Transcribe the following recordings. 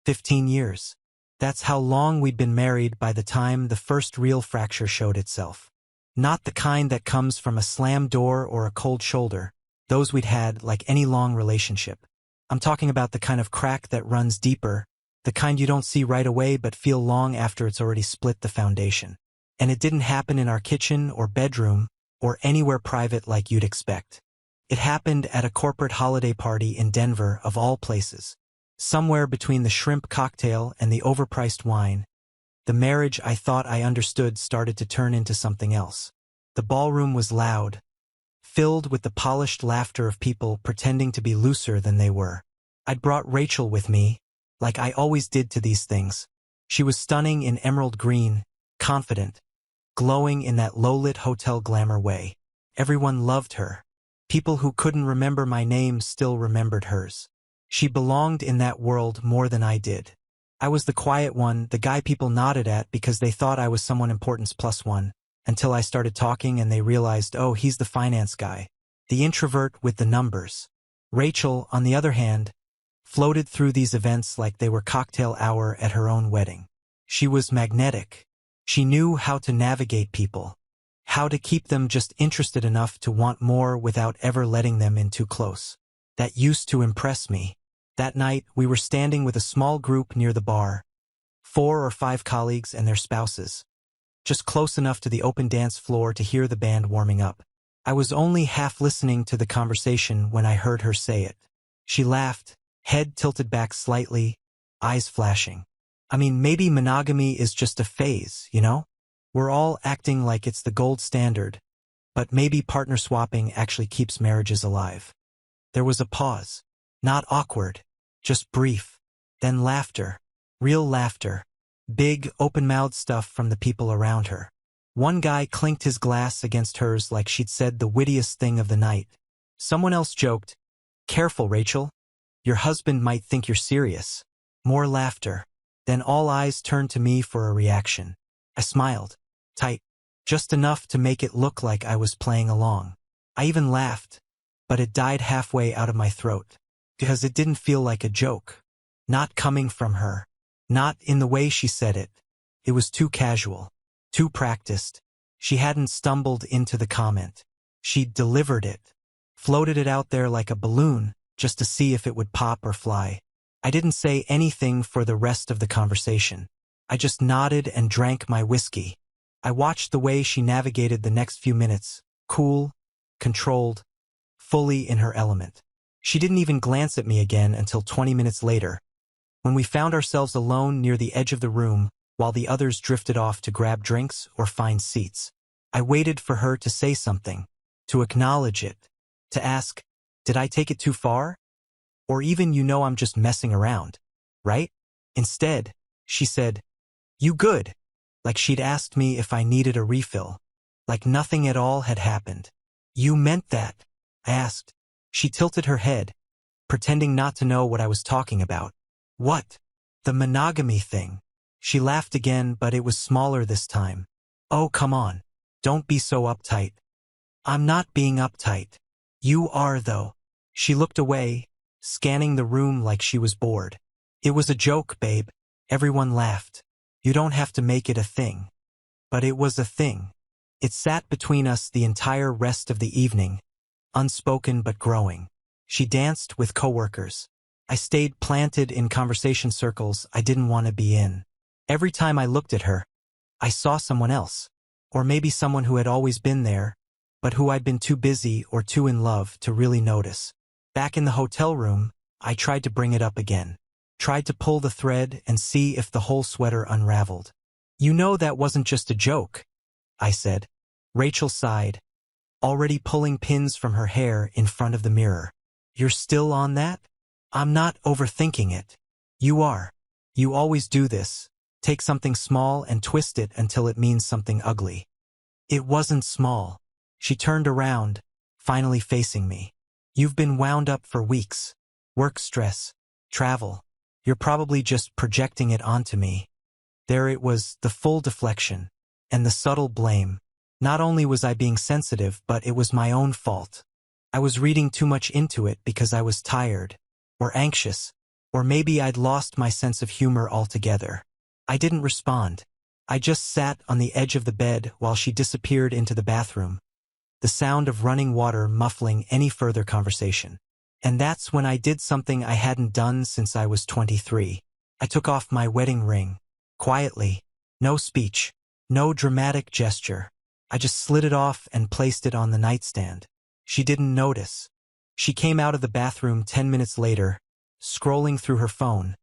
15 years. That's how long we'd been married by the time the first real fracture showed itself. Not the kind that comes from a slammed door or a cold shoulder. Those we'd had like any long relationship. I'm talking about the kind of crack that runs deeper, the kind you don't see right away but feel long after it's already split the foundation. And it didn't happen in our kitchen or bedroom or anywhere private like you'd expect. It happened at a corporate holiday party in Denver, of all places. Somewhere between the shrimp cocktail and the overpriced wine, the marriage I thought I understood started to turn into something else. The ballroom was loud, filled with the polished laughter of people pretending to be looser than they were. I'd brought Rachel with me, like I always did to these things. She was stunning in emerald green, confident, glowing in that low-lit hotel glamour way. Everyone loved her. People who couldn't remember my name still remembered hers. She belonged in that world more than I did. I was the quiet one, the guy people nodded at because they thought I was someone importance plus one, until I started talking and they realized, oh, he's the finance guy, the introvert with the numbers. Rachel, on the other hand, floated through these events like they were cocktail hour at her own wedding. She was magnetic. She knew how to navigate people, how to keep them just interested enough to want more without ever letting them in too close. That used to impress me. That night, we were standing with a small group near the bar, 4 or 5 colleagues and their spouses, just close enough to the open dance floor to hear the band warming up. I was only half listening to the conversation when I heard her say it. She laughed, head tilted back slightly, eyes flashing. I mean, maybe monogamy is just a phase, you know? We're all acting like it's the gold standard, but maybe partner swapping actually keeps marriages alive. There was a pause. Not awkward, just brief. Then laughter. Real laughter. Big, open-mouthed stuff from the people around her. One guy clinked his glass against hers like she'd said the wittiest thing of the night. Someone else joked, "Careful, Rachel. Your husband might think you're serious." More laughter. Then all eyes turned to me for a reaction. I smiled. Tight. Just enough to make it look like I was playing along. I even laughed, but it died halfway out of my throat. Because it didn't feel like a joke. Not coming from her. Not in the way she said it. It was too casual. Too practiced. She hadn't stumbled into the comment. She'd delivered it. Floated it out there like a balloon, just to see if it would pop or fly. I didn't say anything for the rest of the conversation. I just nodded and drank my whiskey. I watched the way she navigated the next few minutes. Cool, controlled, fully in her element. She didn't even glance at me again until 20 minutes later, when we found ourselves alone near the edge of the room while the others drifted off to grab drinks or find seats. I waited for her to say something, to acknowledge it, to ask, did I take it too far? Or even, I'm just messing around, right? Instead, she said, "You good?" Like she'd asked me if I needed a refill. Like nothing at all had happened. "You meant that?" I asked. She tilted her head, pretending not to know what I was talking about. "What?" "The monogamy thing." She laughed again, but it was smaller this time. "Oh, come on. Don't be so uptight." "I'm not being uptight." "You are, though." She looked away, scanning the room like she was bored. "It was a joke, babe." Everyone laughed. "You don't have to make it a thing." But it was a thing. It sat between us the entire rest of the evening, unspoken but growing. She danced with coworkers. I stayed planted in conversation circles I didn't want to be in. Every time I looked at her, I saw someone else. Or maybe someone who had always been there, but who I'd been too busy or too in love to really notice. Back in the hotel room, I tried to bring it up again. Tried to pull the thread and see if the whole sweater unraveled. That wasn't just a joke," I said. Rachel sighed, already pulling pins from her hair in front of the mirror. "You're still on that?" "I'm not overthinking it." "You are. You always do this. Take something small and twist it until it means something ugly." "It wasn't small." She turned around, finally facing me. "You've been wound up for weeks. Work stress, travel. You're probably just projecting it onto me." There it was, the full deflection, and the subtle blame. Not only was I being sensitive, but it was my own fault. I was reading too much into it because I was tired, or anxious, Or maybe I'd lost my sense of humor altogether. I didn't respond. I just sat on the edge of the bed while she disappeared into the bathroom, the sound of running water muffling any further conversation. And that's when I did something I hadn't done since I was 23. I took off my wedding ring. Quietly. No speech. No dramatic gesture. I just slid it off and placed it on the nightstand. She didn't notice. She came out of the bathroom 10 minutes later, scrolling through her phone,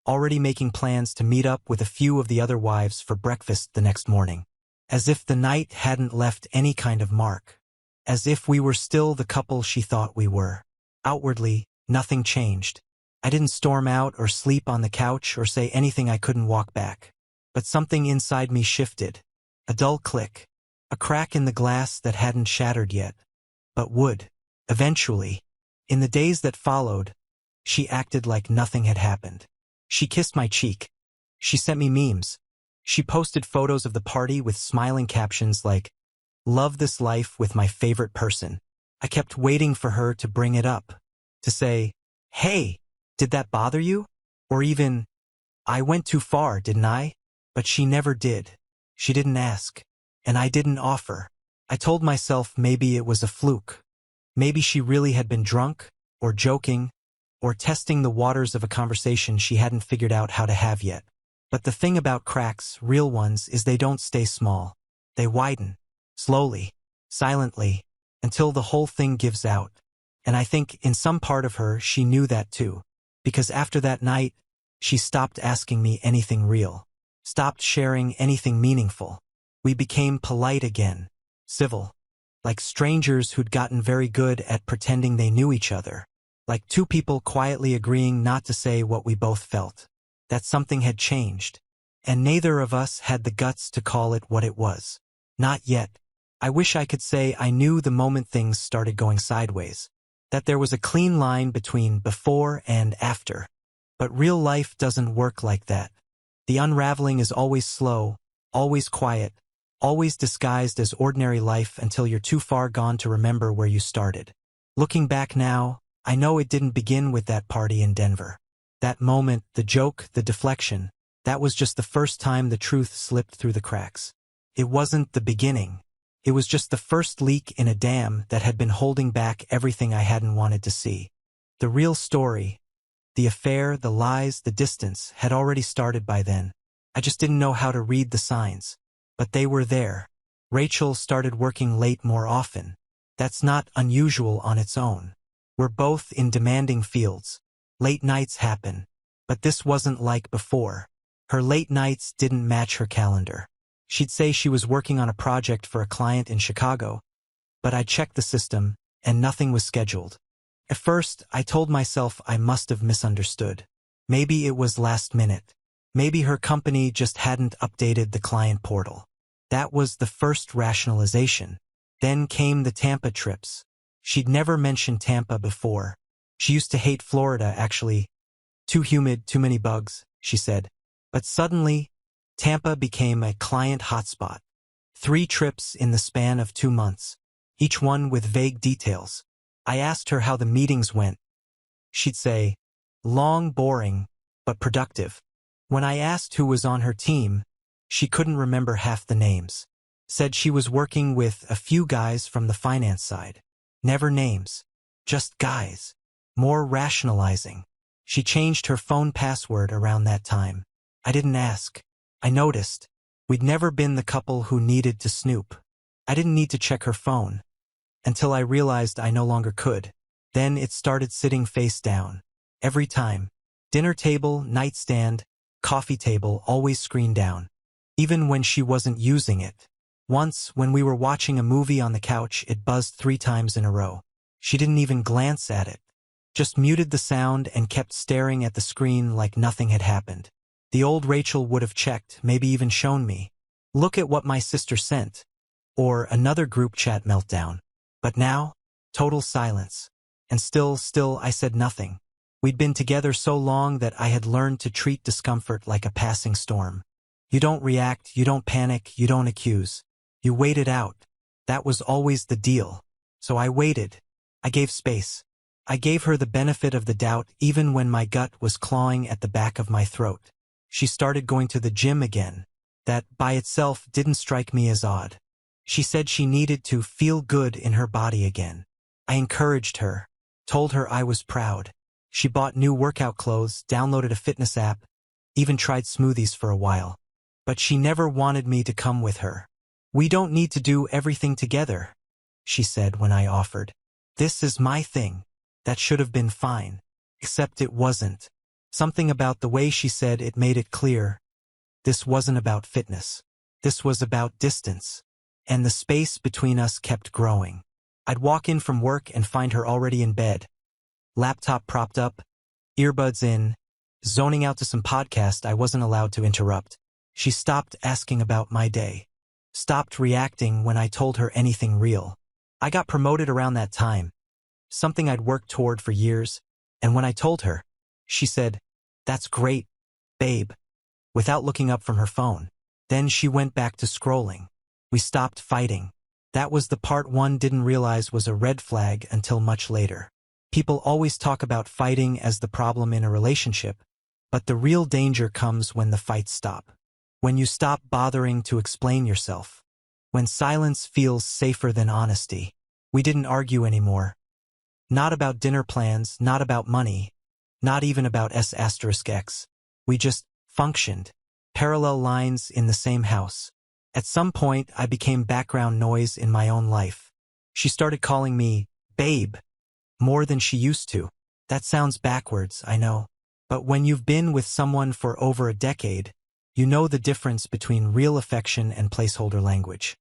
already making plans to meet up with a few of the other wives for breakfast the next morning. As if the night hadn't left any kind of mark. As if we were still the couple she thought we were. Outwardly, nothing changed. I didn't storm out or sleep on the couch or say anything I couldn't walk back. But something inside me shifted. A dull click. A crack in the glass that hadn't shattered yet, but would. Eventually. In the days that followed, she acted like nothing had happened. She kissed my cheek. She sent me memes. She posted photos of the party with smiling captions like, "Love this life with my favorite person." I kept waiting for her to bring it up. To say, "Hey, did that bother you?" Or even, "I went too far, didn't I?" But she never did. She didn't ask. And I didn't offer. I told myself maybe it was a fluke. Maybe she really had been drunk, or joking, or testing the waters of a conversation she hadn't figured out how to have yet. But the thing about cracks, real ones, is they don't stay small. They widen. Slowly. Silently. Until the whole thing gives out. And I think in some part of her she knew that too. Because after that night, she stopped asking me anything real. Stopped sharing anything meaningful. We became polite again. Civil. Like strangers who'd gotten very good at pretending they knew each other. Like two people quietly agreeing not to say what we both felt. That something had changed. And neither of us had the guts to call it what it was. Not yet. I wish I could say I knew the moment things started going sideways. That there was a clean line between before and after. But real life doesn't work like that. The unraveling is always slow, always quiet, always disguised as ordinary life until you're too far gone to remember where you started. Looking back now, I know it didn't begin with that party in Denver. That moment, the joke, the deflection, that was just the first time the truth slipped through the cracks. It wasn't the beginning. It was just the first leak in a dam that had been holding back everything I hadn't wanted to see. The real story, the affair, the lies, the distance, had already started by then. I just didn't know how to read the signs. But they were there. Rachel started working late more often. That's not unusual on its own. We're both in demanding fields. Late nights happen. But this wasn't like before. Her late nights didn't match her calendar. She'd say she was working on a project for a client in Chicago, but I checked the system, and nothing was scheduled. At first, I told myself I must have misunderstood. Maybe it was last minute. Maybe her company just hadn't updated the client portal. That was the first rationalization. Then came the Tampa trips. She'd never mentioned Tampa before. She used to hate Florida, actually. Too humid, too many bugs, she said. But suddenly, Tampa became a client hotspot. 3 trips in the span of 2 months, each one with vague details. I asked her how the meetings went. She'd say, long, boring, but productive. When I asked who was on her team, she couldn't remember half the names. Said she was working with a few guys from the finance side. Never names. Just guys. More rationalizing. She changed her phone password around that time. I didn't ask. I noticed. We'd never been the couple who needed to snoop. I didn't need to check her phone. Until I realized I no longer could. Then it started sitting face down. Every time. Dinner table, nightstand, coffee table, always screen down. Even when she wasn't using it. Once, when we were watching a movie on the couch, it buzzed 3 times in a row. She didn't even glance at it. Just muted the sound and kept staring at the screen like nothing had happened. The old Rachel would have checked, maybe even shown me. Look at what my sister sent. Or another group chat meltdown. But now, total silence. And still I said nothing. We'd been together so long that I had learned to treat discomfort like a passing storm. You don't react, you don't panic, you don't accuse. You wait it out. That was always the deal. So I waited. I gave space. I gave her the benefit of the doubt even when my gut was clawing at the back of my throat. She started going to the gym again. That, by itself, didn't strike me as odd. She said she needed to feel good in her body again. I encouraged her, told her I was proud. She bought new workout clothes, downloaded a fitness app, even tried smoothies for a while. But she never wanted me to come with her. "We don't need to do everything together," she said when I offered. "This is my thing." That should have been fine. Except it wasn't. Something about the way she said it made it clear. This wasn't about fitness. This was about distance. And the space between us kept growing. I'd walk in from work and find her already in bed. Laptop propped up, earbuds in, zoning out to some podcast I wasn't allowed to interrupt. She stopped asking about my day. Stopped reacting when I told her anything real. I got promoted around that time. Something I'd worked toward for years, and when I told her, she said, "That's great, babe," without looking up from her phone. Then she went back to scrolling. We stopped fighting. That was the part one didn't realize was a red flag until much later. People always talk about fighting as the problem in a relationship, but the real danger comes when the fights stop. When you stop bothering to explain yourself. When silence feels safer than honesty. We didn't argue anymore. Not about dinner plans, not about money, not even about S**X. We just functioned. Parallel lines in the same house. At some point, I became background noise in my own life. She started calling me babe more than she used to. That sounds backwards, I know. But when you've been with someone for over a decade, you know the difference between real affection and placeholder language.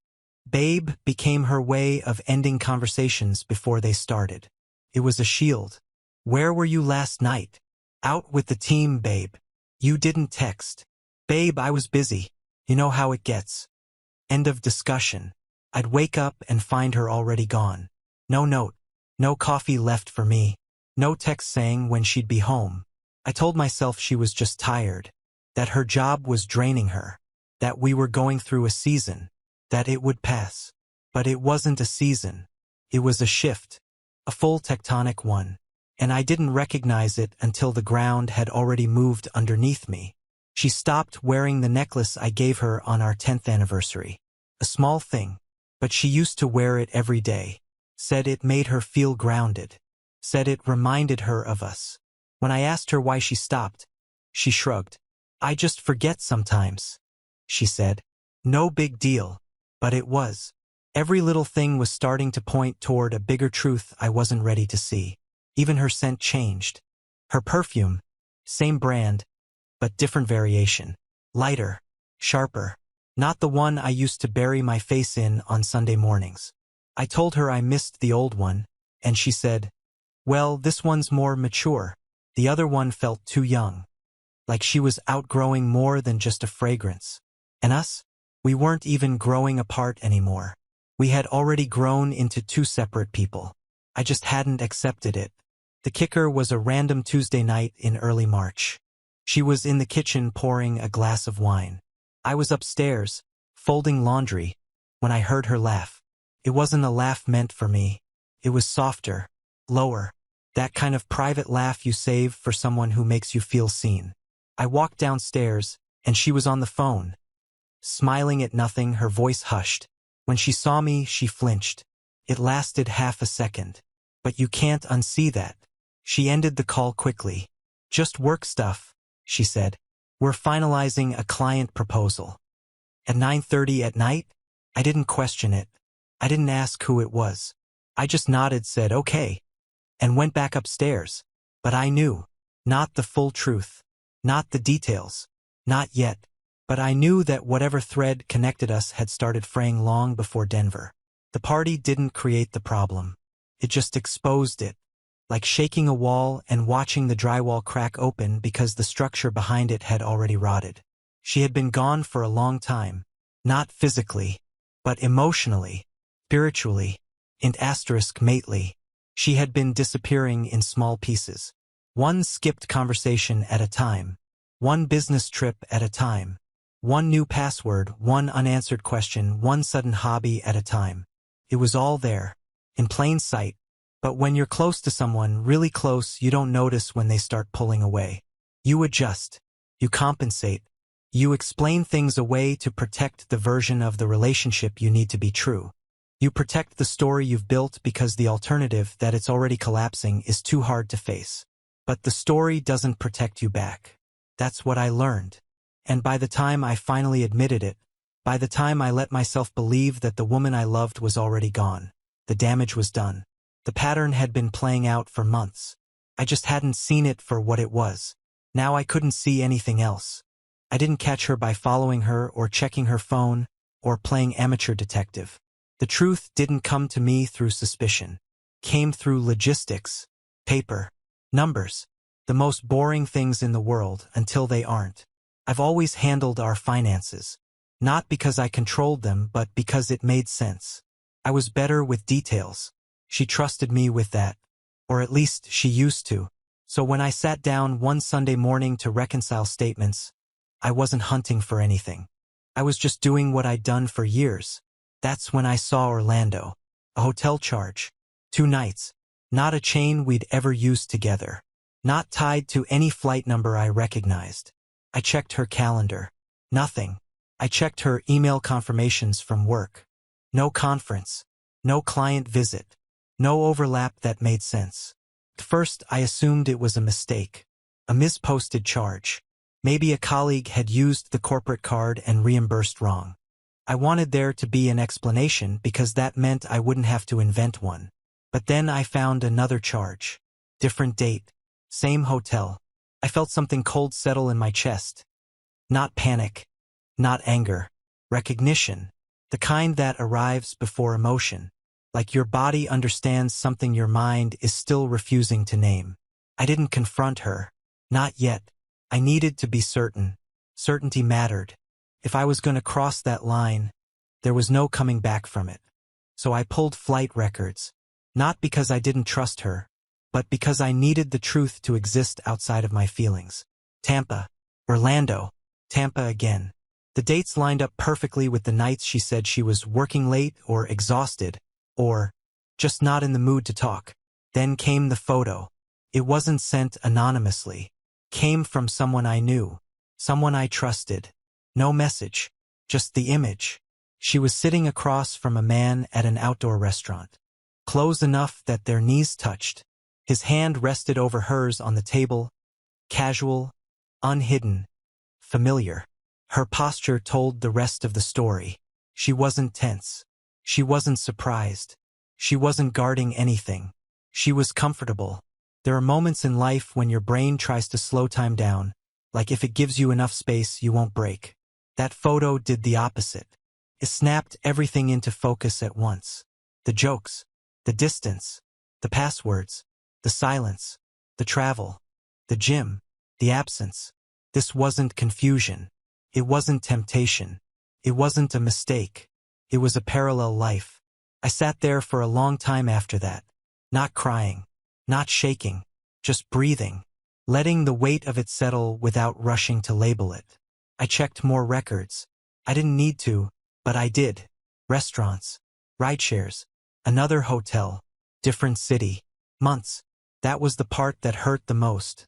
Babe became her way of ending conversations before they started. It was a shield. "Where were you last night?" "Out with the team, babe." "You didn't text." "Babe, I was busy." You know how it gets. End of discussion. I'd wake up and find her already gone. No note. No coffee left for me. No text saying when she'd be home. I told myself she was just tired. That her job was draining her. That we were going through a season. That it would pass. But it wasn't a season. It was a shift. A full tectonic one. And I didn't recognize it until the ground had already moved underneath me. She stopped wearing the necklace I gave her on our 10th anniversary. A small thing, but she used to wear it every day. Said it made her feel grounded. Said it reminded her of us. When I asked her why she stopped, she shrugged. "I just forget sometimes," she said. No big deal. But it was. Every little thing was starting to point toward a bigger truth I wasn't ready to see. Even her scent changed. Her perfume, same brand, but different variation. Lighter, sharper. Not the one I used to bury my face in on Sunday mornings. I told her I missed the old one, and she said, "Well, this one's more mature. The other one felt too young." Like she was outgrowing more than just a fragrance. And us? We weren't even growing apart anymore. We had already grown into two separate people. I just hadn't accepted it. The kicker was a random Tuesday night in early March. She was in the kitchen pouring a glass of wine. I was upstairs, folding laundry, when I heard her laugh. It wasn't a laugh meant for me. It was softer, lower, that kind of private laugh you save for someone who makes you feel seen. I walked downstairs, and she was on the phone. Smiling at nothing, her voice hushed. When she saw me, she flinched. It lasted half a second. "But you can't unsee that." She ended the call quickly. "Just work stuff," she said. "We're finalizing a client proposal." At 9:30 at night? I didn't question it. I didn't ask who it was. I just nodded, said okay, and went back upstairs. But I knew. Not the full truth. Not the details. Not yet. But I knew that whatever thread connected us had started fraying long before Denver. The party didn't create the problem. It just exposed it. Like shaking a wall and watching the drywall crack open because the structure behind it had already rotted. She had been gone for a long time. Not physically, but emotionally, spiritually, and *mately. She had been disappearing in small pieces. One skipped conversation at a time. One business trip at a time. One new password, one unanswered question, one sudden hobby at a time. It was all there, in plain sight, But when you're close to someone, really close, you don't notice when they start pulling away. You adjust. You compensate. You explain things away to protect the version of the relationship you need to be true. You protect the story you've built because the alternative, that it's already collapsing, is too hard to face. But the story doesn't protect you back. That's what I learned. And by the time I finally admitted it, by the time I let myself believe that the woman I loved was already gone, the damage was done. The pattern had been playing out for months. I just hadn't seen it for what it was. Now I couldn't see anything else. I didn't catch her by following her or checking her phone or playing amateur detective. The truth didn't come to me through suspicion. Came through logistics, paper, numbers, the most boring things in the world until they aren't. I've always handled our finances. Not because I controlled them, but because it made sense. I was better with details. She trusted me with that. Or at least she used to. So when I sat down one Sunday morning to reconcile statements, I wasn't hunting for anything. I was just doing what I'd done for years. That's when I saw Orlando. A hotel charge. 2 nights. Not a chain we'd ever used together. Not tied to any flight number I recognized. I checked her calendar. Nothing. I checked her email confirmations from work. No conference. No client visit. No overlap that made sense. At first, I assumed it was a mistake. A misposted charge. Maybe a colleague had used the corporate card and reimbursed wrong. I wanted there to be an explanation because that meant I wouldn't have to invent one. But then I found another charge. Different date. Same hotel. I felt something cold settle in my chest. Not panic. Not anger. Recognition. The kind that arrives before emotion. Like your body understands something your mind is still refusing to name. I didn't confront her. Not yet. I needed to be certain. Certainty mattered. If I was going to cross that line, there was no coming back from it. So I pulled flight records. Not because I didn't trust her, but because I needed the truth to exist outside of my feelings. Tampa. Orlando. Tampa again. The dates lined up perfectly with the nights she said she was working late or exhausted, or just not in the mood to talk. Then came the photo. It wasn't sent anonymously. Came from someone I knew. Someone I trusted. No message. Just the image. She was sitting across from a man at an outdoor restaurant. Close enough that their knees touched. His hand rested over hers on the table. Casual. Unhidden. Familiar. Her posture told the rest of the story. She wasn't tense. She wasn't surprised. She wasn't guarding anything. She was comfortable. There are moments in life when your brain tries to slow time down, like if it gives you enough space, you won't break. That photo did the opposite. It snapped everything into focus at once. The jokes, the distance, the passwords, the silence, the travel, the gym, the absence. This wasn't confusion. It wasn't temptation. It wasn't a mistake. It was a parallel life. I sat there for a long time after that. Not crying. Not shaking. Just breathing. Letting the weight of it settle without rushing to label it. I checked more records. I didn't need to, but I did. Restaurants. Rideshares. Another hotel. Different city. Months. That was the part that hurt the most.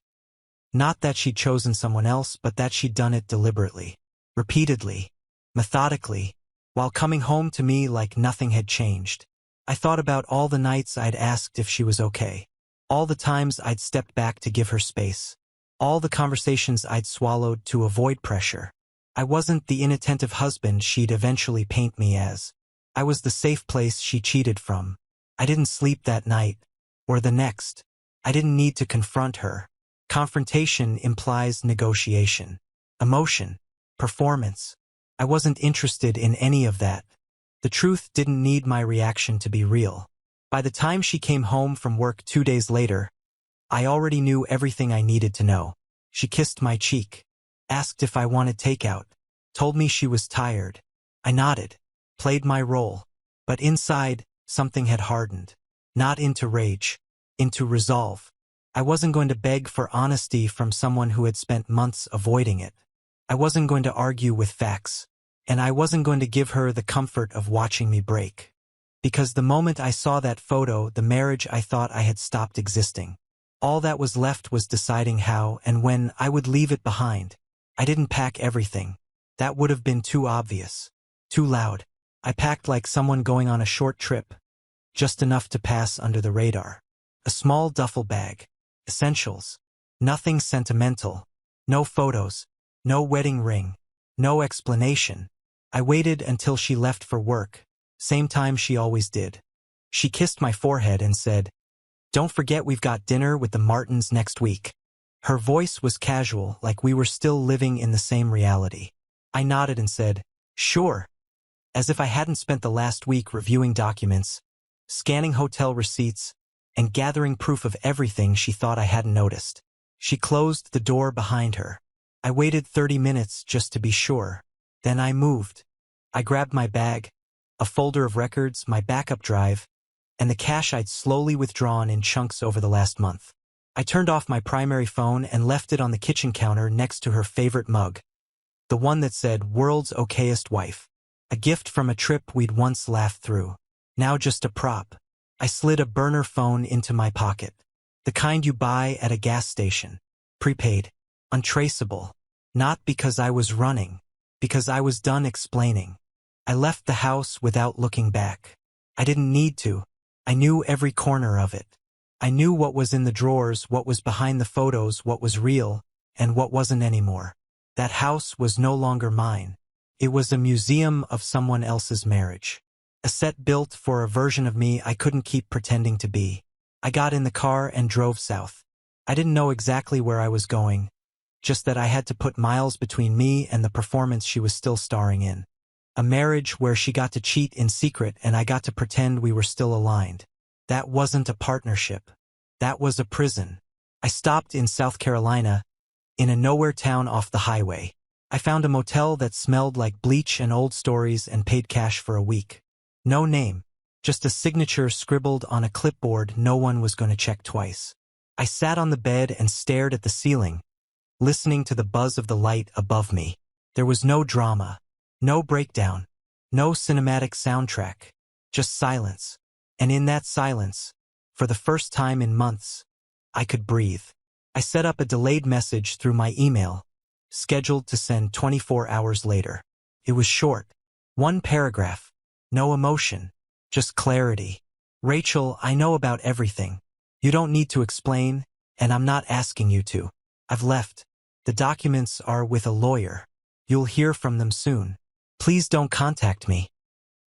Not that she'd chosen someone else, but that she'd done it deliberately. Repeatedly. Methodically. While coming home to me like nothing had changed. I thought about all the nights I'd asked if she was okay. All the times I'd stepped back to give her space. All the conversations I'd swallowed to avoid pressure. I wasn't the inattentive husband she'd eventually paint me as. I was the safe place she cheated from. I didn't sleep that night. Or the next. I didn't need to confront her. Confrontation implies negotiation. Emotion. Performance. I wasn't interested in any of that. The truth didn't need my reaction to be real. By the time she came home from work 2 days later, I already knew everything I needed to know. She kissed my cheek. Asked if I wanted takeout. Told me she was tired. I nodded. Played my role. But inside, something had hardened. Not into rage. Into resolve. I wasn't going to beg for honesty from someone who had spent months avoiding it. I wasn't going to argue with facts. And I wasn't going to give her the comfort of watching me break. Because the moment I saw that photo, the marriage I thought I had stopped existing. All that was left was deciding how and when I would leave it behind. I didn't pack everything. That would have been too obvious. Too loud. I packed like someone going on a short trip. Just enough to pass under the radar. A small duffel bag. Essentials. Nothing sentimental. No photos. No wedding ring. No explanation. I waited until she left for work. Same time she always did. She kissed my forehead and said, "Don't forget we've got dinner with the Martins next week." Her voice was casual, like we were still living in the same reality. I nodded and said, "Sure," as if I hadn't spent the last week reviewing documents, scanning hotel receipts, and gathering proof of everything she thought I hadn't noticed. She closed the door behind her. I waited 30 minutes just to be sure. Then I moved. I grabbed my bag, a folder of records, my backup drive, and the cash I'd slowly withdrawn in chunks over the last month. I turned off my primary phone and left it on the kitchen counter next to her favorite mug. The one that said, "World's okayest wife." A gift from a trip we'd once laughed through. Now just a prop. I slid a burner phone into my pocket. The kind you buy at a gas station. Prepaid. Untraceable. Not because I was running. Because I was done explaining. I left the house without looking back. I didn't need to. I knew every corner of it. I knew what was in the drawers, what was behind the photos, what was real, and what wasn't anymore. That house was no longer mine. It was a museum of someone else's marriage. A set built for a version of me I couldn't keep pretending to be. I got in the car and drove south. I didn't know exactly where I was going, just that I had to put miles between me and the performance she was still starring in. A marriage where she got to cheat in secret and I got to pretend we were still aligned. That wasn't a partnership. That was a prison. I stopped in South Carolina, in a nowhere town off the highway. I found a motel that smelled like bleach and old stories and paid cash for a week. No name, just a signature scribbled on a clipboard no one was going to check twice. I sat on the bed and stared at the ceiling, listening to the buzz of the light above me. There was no drama, no breakdown, no cinematic soundtrack, just silence. And in that silence, for the first time in months, I could breathe. I set up a delayed message through my email, scheduled to send 24 hours later. It was short. One paragraph. No emotion. Just clarity. "Rachel, I know about everything. You don't need to explain, and I'm not asking you to. I've left. The documents are with a lawyer. You'll hear from them soon. Please don't contact me."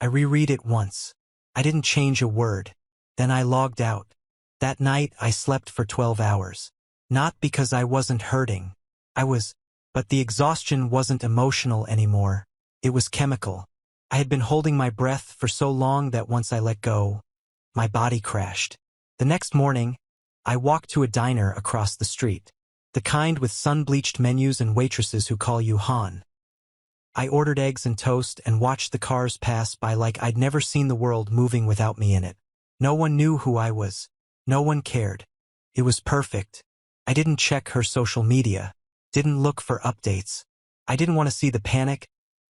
I reread it once. I didn't change a word. Then I logged out. That night I slept for 12 hours. Not because I wasn't hurting. I was. But the exhaustion wasn't emotional anymore. It was chemical. I had been holding my breath for so long that once I let go, my body crashed. The next morning, I walked to a diner across the street. The kind with sun-bleached menus and waitresses who call you Han. I ordered eggs and toast and watched the cars pass by like I'd never seen the world moving without me in it. No one knew who I was. No one cared. It was perfect. I didn't check her social media. Didn't look for updates. I didn't want to see the panic,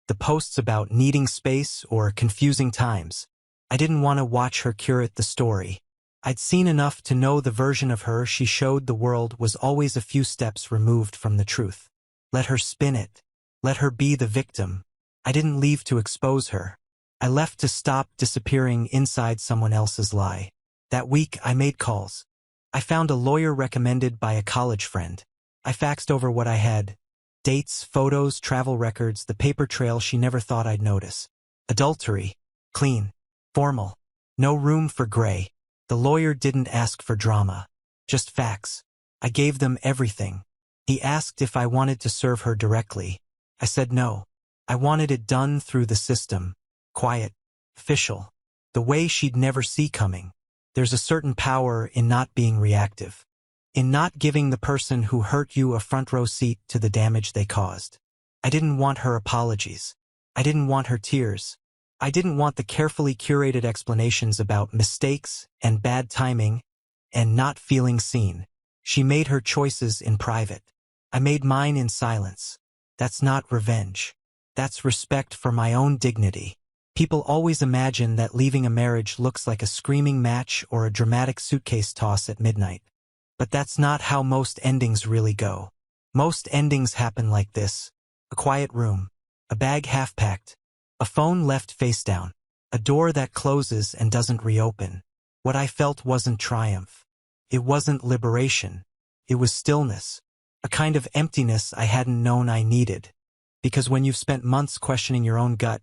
the posts about needing space or confusing times. I didn't want to watch her curate the story. I'd seen enough to know the version of her she showed the world was always a few steps removed from the truth. Let her spin it. Let her be the victim. I didn't leave to expose her. I left to stop disappearing inside someone else's lie. That week I made calls. I found a lawyer recommended by a college friend. I faxed over what I had. Dates, photos, travel records, the paper trail she never thought I'd notice. Adultery. Clean. Formal. No room for gray. The lawyer didn't ask for drama. Just facts. I gave them everything. He asked if I wanted to serve her directly. I said no. I wanted it done through the system. Quiet. Official. The way she'd never see coming. There's a certain power in not being reactive. In not giving the person who hurt you a front row seat to the damage they caused. I didn't want her apologies. I didn't want her tears. I didn't want the carefully curated explanations about mistakes and bad timing and not feeling seen. She made her choices in private. I made mine in silence. That's not revenge. That's respect for my own dignity. People always imagine that leaving a marriage looks like a screaming match or a dramatic suitcase toss at midnight. But that's not how most endings really go. Most endings happen like this: a quiet room, a bag half-packed, a phone left face down, a door that closes and doesn't reopen. What I felt wasn't triumph. It wasn't liberation. It was stillness, a kind of emptiness I hadn't known I needed. Because when you've spent months questioning your own gut,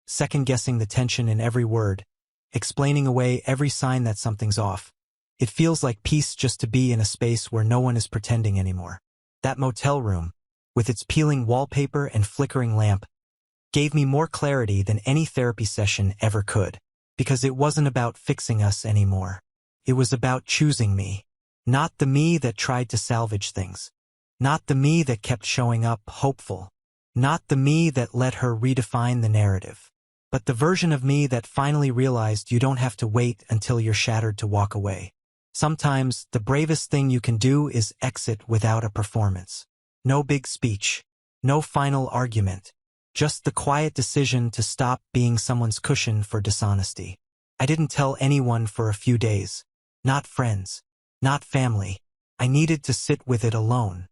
second-guessing the tension in every word, explaining away every sign that something's off, it feels like peace just to be in a space where no one is pretending anymore. That motel room, with its peeling wallpaper and flickering lamp, gave me more clarity than any therapy session ever could, because it wasn't about fixing us anymore. It was about choosing me. Not the me that tried to salvage things. Not the me that kept showing up hopeful. Not the me that let her redefine the narrative. But the version of me that finally realized you don't have to wait until you're shattered to walk away. Sometimes the bravest thing you can do is exit without a performance. No big speech. No final argument. Just the quiet decision to stop being someone's cushion for dishonesty. I didn't tell anyone for a few days. Not friends. Not family. I needed to sit with it alone.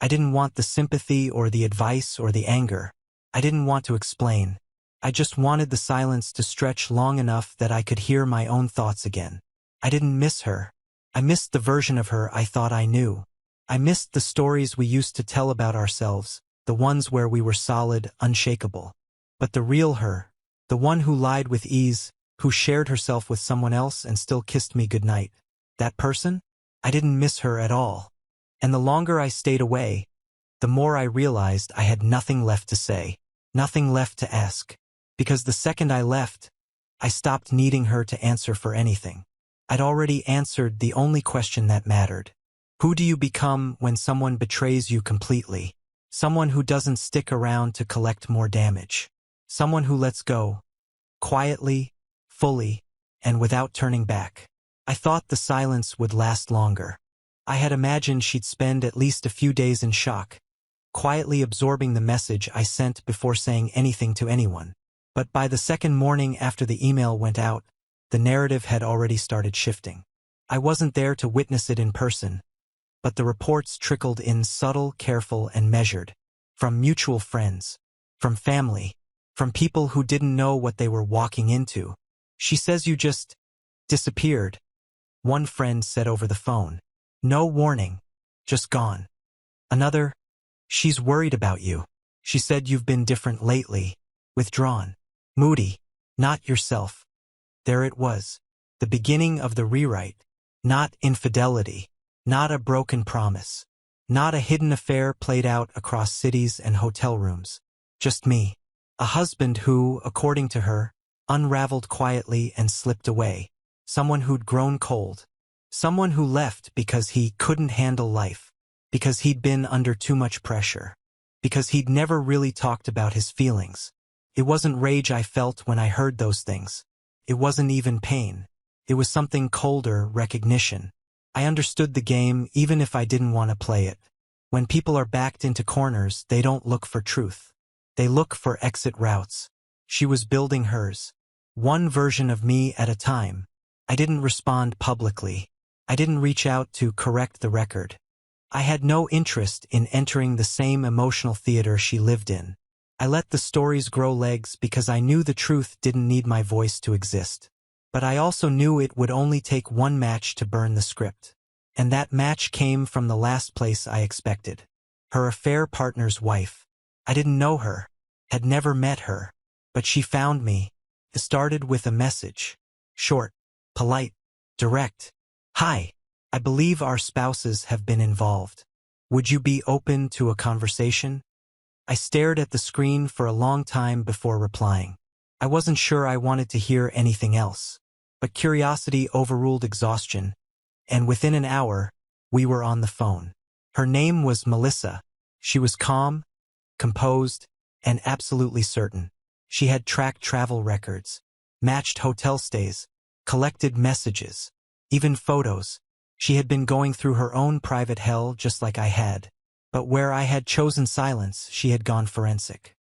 I didn't want the sympathy or the advice or the anger. I didn't want to explain. I just wanted the silence to stretch long enough that I could hear my own thoughts again. I didn't miss her. I missed the version of her I thought I knew. I missed the stories we used to tell about ourselves, the ones where we were solid, unshakable. But the real her, the one who lied with ease, who shared herself with someone else and still kissed me goodnight, that person? I didn't miss her at all. And the longer I stayed away, the more I realized I had nothing left to say, nothing left to ask. Because the second I left, I stopped needing her to answer for anything. I'd already answered the only question that mattered. Who do you become when someone betrays you completely? Someone who doesn't stick around to collect more damage. Someone who lets go, quietly, fully, and without turning back. I thought the silence would last longer. I had imagined she'd spend at least a few days in shock, quietly absorbing the message I sent before saying anything to anyone. But by the second morning after the email went out, the narrative had already started shifting. I wasn't there to witness it in person, but the reports trickled in subtle, careful, and measured. From mutual friends, from family, from people who didn't know what they were walking into. She says you just disappeared, one friend said over the phone. No warning, just gone. Another, she's worried about you. She said you've been different lately, withdrawn, moody, not yourself. There it was, the beginning of the rewrite. Not infidelity, not a broken promise, not a hidden affair played out across cities and hotel rooms. Just me, a husband who, according to her, unraveled quietly and slipped away. Someone who'd grown cold. Someone who left because he couldn't handle life. Because he'd been under too much pressure. Because he'd never really talked about his feelings. It wasn't rage I felt when I heard those things. It wasn't even pain. It was something colder, recognition. I understood the game even if I didn't want to play it. When people are backed into corners, they don't look for truth. They look for exit routes. She was building hers. One version of me at a time. I didn't respond publicly. I didn't reach out to correct the record. I had no interest in entering the same emotional theater she lived in. I let the stories grow legs because I knew the truth didn't need my voice to exist. But I also knew it would only take one match to burn the script. And that match came from the last place I expected. Her affair partner's wife. I didn't know her, had never met her, but she found me. It started with a message. Short, polite, direct. Hi, I believe our spouses have been involved. Would you be open to a conversation? I stared at the screen for a long time before replying. I wasn't sure I wanted to hear anything else. But curiosity overruled exhaustion, and within an hour, we were on the phone. Her name was Melissa. She was calm, composed, and absolutely certain. She had tracked travel records, matched hotel stays, collected messages, even photos. She had been going through her own private hell just like I had. But where I had chosen silence, she had gone forensic.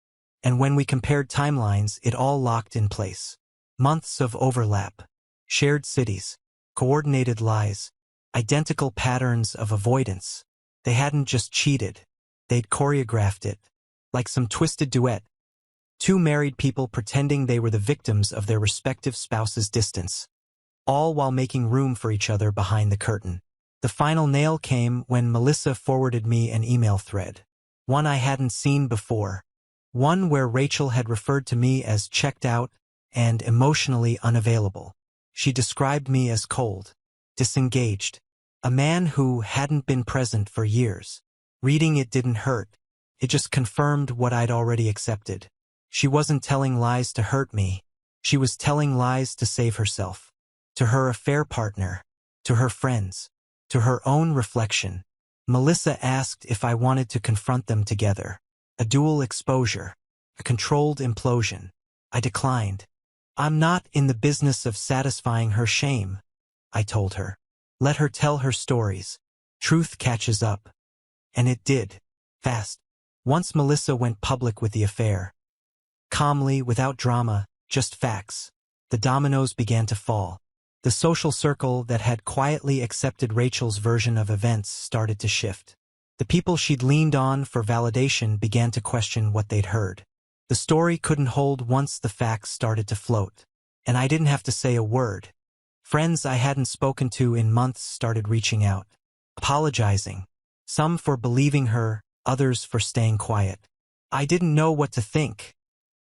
And when we compared timelines, it all locked in place. Months of overlap, shared cities, coordinated lies, identical patterns of avoidance. They hadn't just cheated, they'd choreographed it, like some twisted duet. Two married people pretending they were the victims of their respective spouses' distance, all while making room for each other behind the curtain. The final nail came when Melissa forwarded me an email thread. One I hadn't seen before. One where Rachel had referred to me as checked out and emotionally unavailable. She described me as cold, disengaged, a man who hadn't been present for years. Reading it didn't hurt. It just confirmed what I'd already accepted. She wasn't telling lies to hurt me. She was telling lies to save herself. To her affair partner, to her friends, to her own reflection. Melissa asked if I wanted to confront them together. A dual exposure, a controlled implosion. I declined. I'm not in the business of satisfying her shame, I told her. Let her tell her stories. Truth catches up. And it did. Fast. Once Melissa went public with the affair. Calmly, without drama, just facts. The dominoes began to fall. The social circle that had quietly accepted Rachel's version of events started to shift. The people she'd leaned on for validation began to question what they'd heard. The story couldn't hold once the facts started to float. And I didn't have to say a word. Friends I hadn't spoken to in months started reaching out, apologizing. Some for believing her, others for staying quiet. I didn't know what to think,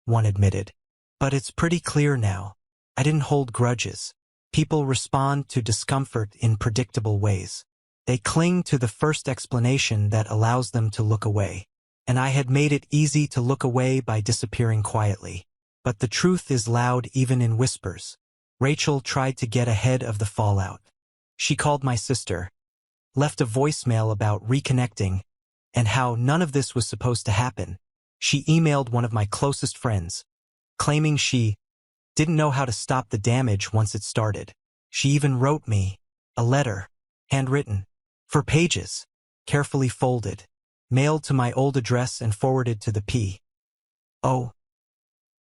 one admitted. But it's pretty clear now. I didn't hold grudges. People respond to discomfort in predictable ways. They cling to the first explanation that allows them to look away. And I had made it easy to look away by disappearing quietly. But the truth is loud even in whispers. Rachel tried to get ahead of the fallout. She called my sister, left a voicemail about reconnecting, and how none of this was supposed to happen. She emailed one of my closest friends, claiming she didn't know how to stop the damage once it started. She even wrote me a letter, handwritten, for pages, carefully folded, mailed to my old address and forwarded to the P.O.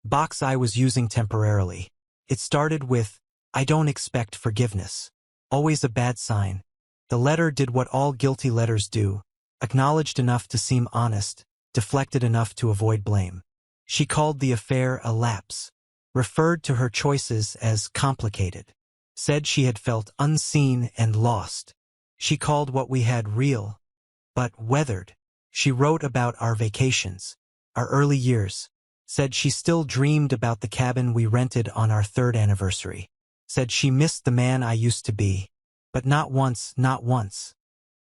box I was using temporarily. It started with, "I don't expect forgiveness." Always a bad sign. The letter did what all guilty letters do, acknowledged enough to seem honest, deflected enough to avoid blame. She called the affair a lapse, referred to her choices as complicated, said she had felt unseen and lost. She called what we had real, but weathered. She wrote about our vacations, our early years, said she still dreamed about the cabin we rented on our 3rd anniversary, said she missed the man I used to be, but not once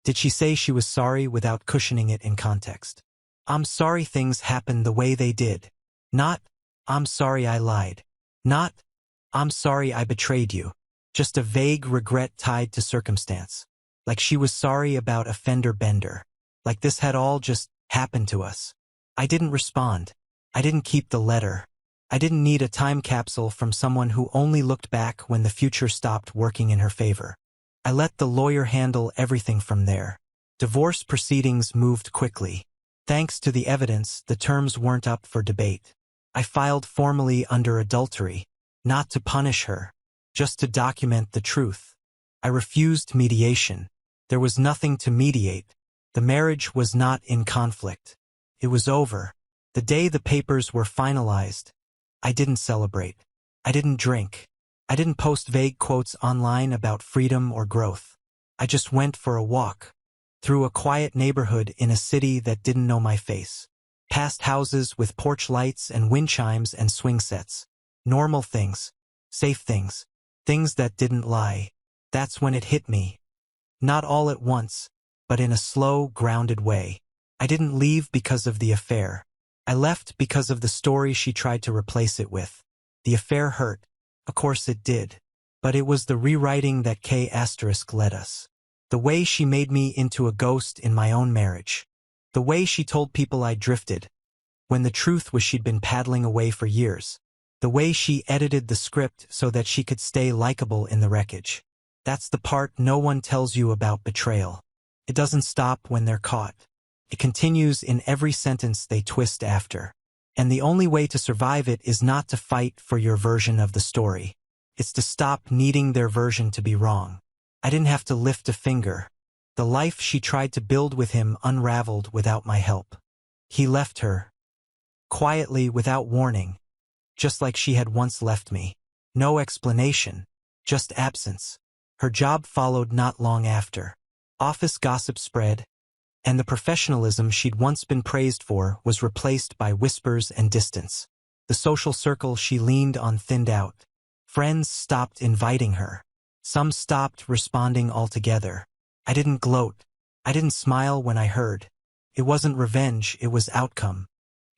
did she say she was sorry without cushioning it in context. I'm sorry things happened the way they did. Not, I'm sorry I lied. Not, I'm sorry I betrayed you. Just a vague regret tied to circumstance. Like she was sorry about a fender bender. Like this had all just happened to us. I didn't respond. I didn't keep the letter. I didn't need a time capsule from someone who only looked back when the future stopped working in her favor. I let the lawyer handle everything from there. Divorce proceedings moved quickly. Thanks to the evidence, the terms weren't up for debate. I filed formally under adultery, not to punish her, just to document the truth. I refused mediation. There was nothing to mediate. The marriage was not in conflict. It was over. The day the papers were finalized, I didn't celebrate. I didn't drink. I didn't post vague quotes online about freedom or growth. I just went for a walk through a quiet neighborhood in a city that didn't know my face. Past houses with porch lights and wind chimes and swing sets. Normal things. Safe things. Things that didn't lie. That's when it hit me. Not all at once, but in a slow, grounded way. I didn't leave because of the affair. I left because of the story she tried to replace it with. The affair hurt. Of course it did. But it was the rewriting that K** led us. The way she made me into a ghost in my own marriage. The way she told people I drifted, when the truth was she'd been paddling away for years. The way she edited the script so that she could stay likable in the wreckage. That's the part no one tells you about betrayal. It doesn't stop when they're caught. It continues in every sentence they twist after. And the only way to survive it is not to fight for your version of the story. It's to stop needing their version to be wrong. I didn't have to lift a finger. The life she tried to build with him unraveled without my help. He left her, quietly, without warning, just like she had once left me. No explanation, just absence. Her job followed not long after. Office gossip spread, and the professionalism she'd once been praised for was replaced by whispers and distance. The social circle she leaned on thinned out. Friends stopped inviting her. Some stopped responding altogether. I didn't gloat. I didn't smile when I heard. It wasn't revenge, it was outcome.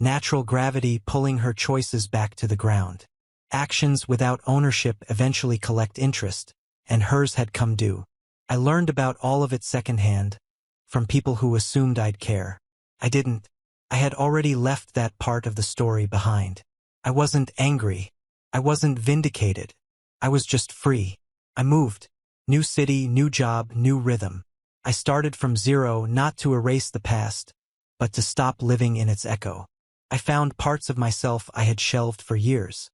Natural gravity pulling her choices back to the ground. Actions without ownership eventually collect interest, and hers had come due. I learned about all of it secondhand, from people who assumed I'd care. I didn't. I had already left that part of the story behind. I wasn't angry. I wasn't vindicated. I was just free. I moved. New city, new job, new rhythm. I started from zero, not to erase the past, but to stop living in its echo. I found parts of myself I had shelved for years.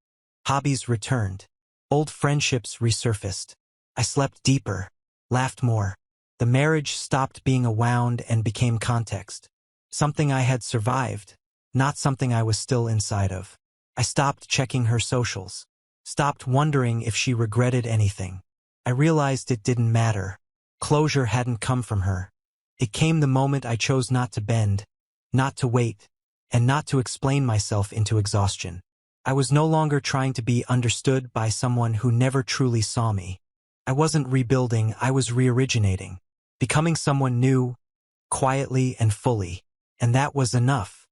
Hobbies returned. Old friendships resurfaced. I slept deeper, laughed more. The marriage stopped being a wound and became context. Something I had survived, not something I was still inside of. I stopped checking her socials. Stopped wondering if she regretted anything. I realized it didn't matter. Closure hadn't come from her. It came the moment I chose not to bend, not to wait, and not to explain myself into exhaustion. I was no longer trying to be understood by someone who never truly saw me. I wasn't rebuilding, I was reoriginating. Becoming someone new, quietly and fully. And that was enough.